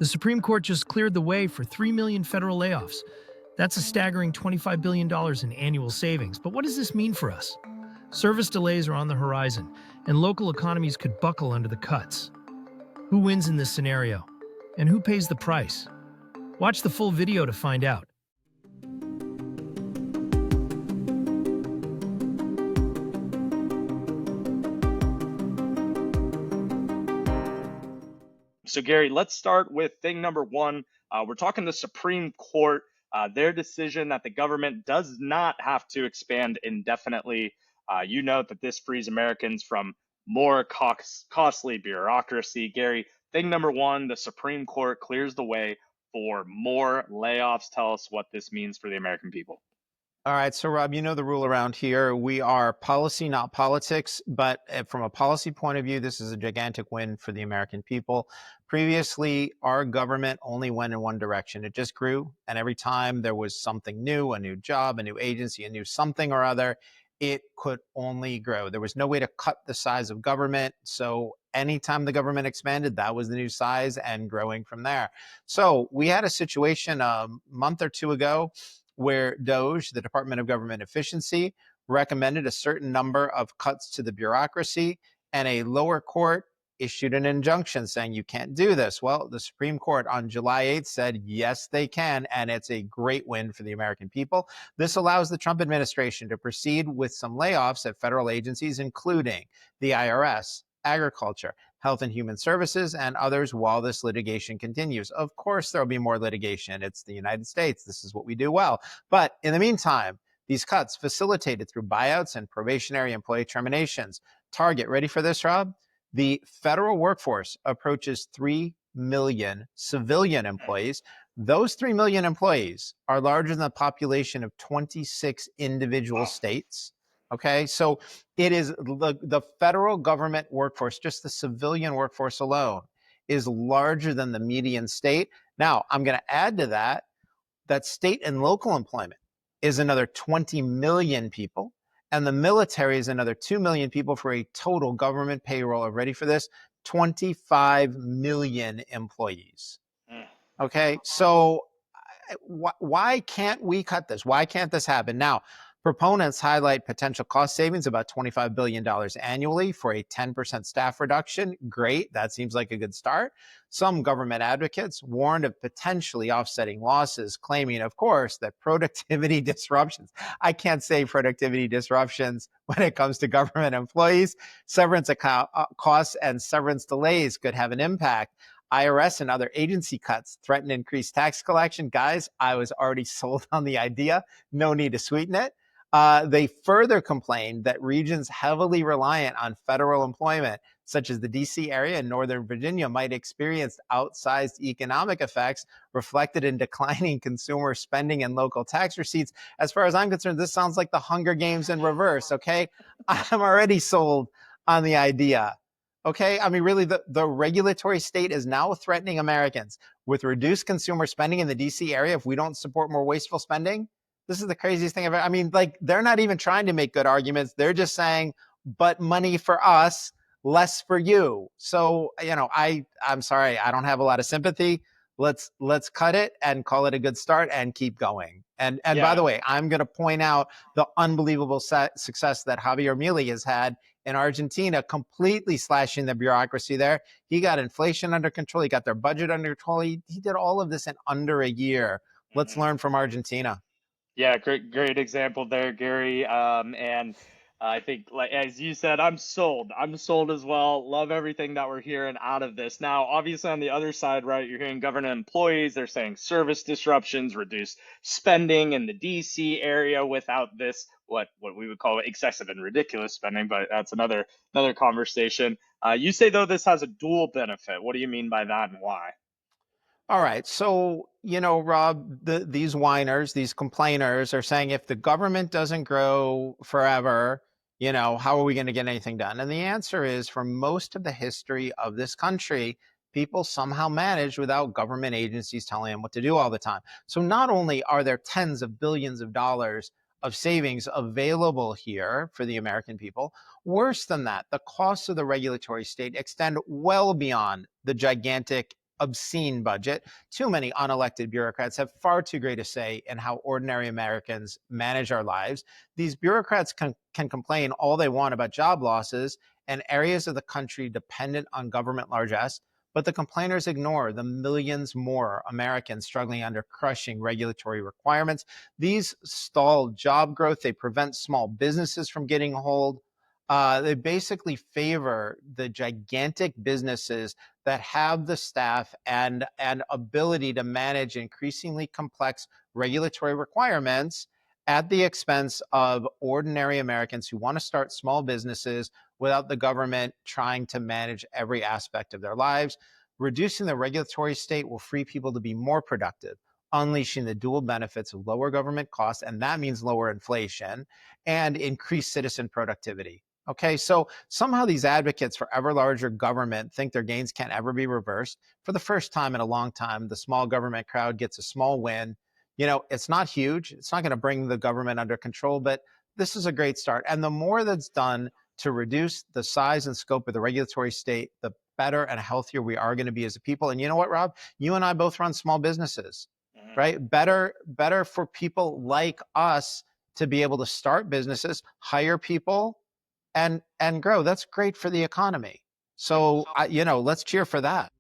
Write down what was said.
The Supreme Court just cleared the way for 3 million federal layoffs. That's a staggering $25 billion in annual savings. But what does this mean for us? Service delays are on the horizon, and local economies could buckle under the cuts. Who wins in this scenario? And who pays the price? Watch the full video to find out. So, Gary, let's start with thing number one. We're talking the Supreme Court, their decision that the government does not have to expand indefinitely. You note that this frees Americans from more costly bureaucracy. Gary, thing number one, the Supreme Court clears the way for more layoffs. Tell us what this means for the American people. All right, so Rob, you know the rule around here. We are policy, not politics, but from a policy point of view, this is a gigantic win for the American people. Previously, our government only went in one direction. It just grew, and every time there was something new, a new job, a new agency, a new something or other, it could only grow. There was no way to cut the size of government, so anytime the government expanded, that was the new size and growing from there. So we had a situation a month or two ago where DOGE, the Department of Government Efficiency, recommended a certain number of cuts to the bureaucracy, and a lower court issued an injunction saying you can't do this. Well, the Supreme Court on July 8th said, yes, they can, and it's a great win for the American people. This allows the Trump administration to proceed with some layoffs at federal agencies, including the IRS, agriculture, Health and Human Services, and others while this litigation continues. Of course, there'll be more litigation. It's the United States. This is what we do well. But in the meantime, these cuts facilitated through buyouts and probationary employee terminations target, ready for this, Rob? The federal workforce approaches 3 million civilian employees. Those 3 million employees are larger than the population of 26 individual states. Okay, so it is the federal government workforce, just the civilian workforce alone, is larger than the median state. Now, I'm going to add to that, that state and local employment is another 20 million people, and the military is another 2 million people for a total government payroll of, ready for this, 25 million employees. Okay, so why can't we cut this? Why can't this happen? Now, proponents highlight potential cost savings, about $25 billion annually for a 10% staff reduction. Great, that seems like a good start. Some government advocates warned of potentially offsetting losses, claiming, of course, that productivity disruptions, I can't say productivity disruptions when it comes to government employees, severance costs and severance delays could have an impact. IRS and other agency cuts threaten increased tax collection. Guys, I was already sold on the idea. No need to sweeten it. They further complained that regions heavily reliant on federal employment, such as the DC area and Northern Virginia, might experience outsized economic effects reflected in declining consumer spending and local tax receipts. As far as I'm concerned, this sounds like the Hunger Games in reverse, okay? I'm already sold on the idea. Okay, I mean, really, the regulatory state is now threatening Americans with reduced consumer spending in the DC area if we don't support more wasteful spending. This is the craziest thing ever. I mean, like, they're not even trying to make good arguments. They're just saying, but money for us, less for you. So, you know, I'm sorry, I don't have a lot of sympathy. Let's cut it and call it a good start and keep going. And yeah. By the way, I'm going to point out the unbelievable success that Javier Milei has had in Argentina, completely slashing the bureaucracy there. He got inflation under control. He got their budget under control. He did all of this in under a year. Let's learn from Argentina. Yeah, great example there, Gary. And I think, like as you said, I'm sold. I'm sold as well. Love everything that we're hearing out of this. Now, obviously, on the other side, right, you're hearing government employees. They're saying service disruptions, reduced spending in the DC area without this, what we would call excessive and ridiculous spending, but that's another conversation. You say though this has a dual benefit. What do you mean by that, and why? All right. So, you know, Rob, these whiners, these complainers are saying if the government doesn't grow forever, you know, how are we going to get anything done? And the answer is, for most of the history of this country, people somehow managed without government agencies telling them what to do all the time. So not only are there tens of billions of dollars of savings available here for the American people, worse than that, the costs of the regulatory state extend well beyond the gigantic obscene budget. Too many unelected bureaucrats have far too great a say in how ordinary Americans manage our lives. These bureaucrats can complain all they want about job losses and areas of the country dependent on government largesse, but the complainers ignore the millions more Americans struggling under crushing regulatory requirements. These stall job growth, they prevent small businesses from getting hold. They basically favor the gigantic businesses that have the staff and ability to manage increasingly complex regulatory requirements at the expense of ordinary Americans who want to start small businesses without the government trying to manage every aspect of their lives. Reducing the regulatory state will free people to be more productive, unleashing the dual benefits of lower government costs, and that means lower inflation and increased citizen productivity. Okay, so somehow these advocates for ever larger government think their gains can't ever be reversed. For the first time in a long time, the small government crowd gets a small win. It's not huge. It's not going to bring the government under control, but this is a great start. And the more that's done to reduce the size and scope of the regulatory state, the better and healthier we are going to be as a people. And you know what, Rob? You and I both run small businesses, right? Better for people like us to be able to start businesses, hire people, and grow. That's great for the economy. So let's cheer for that.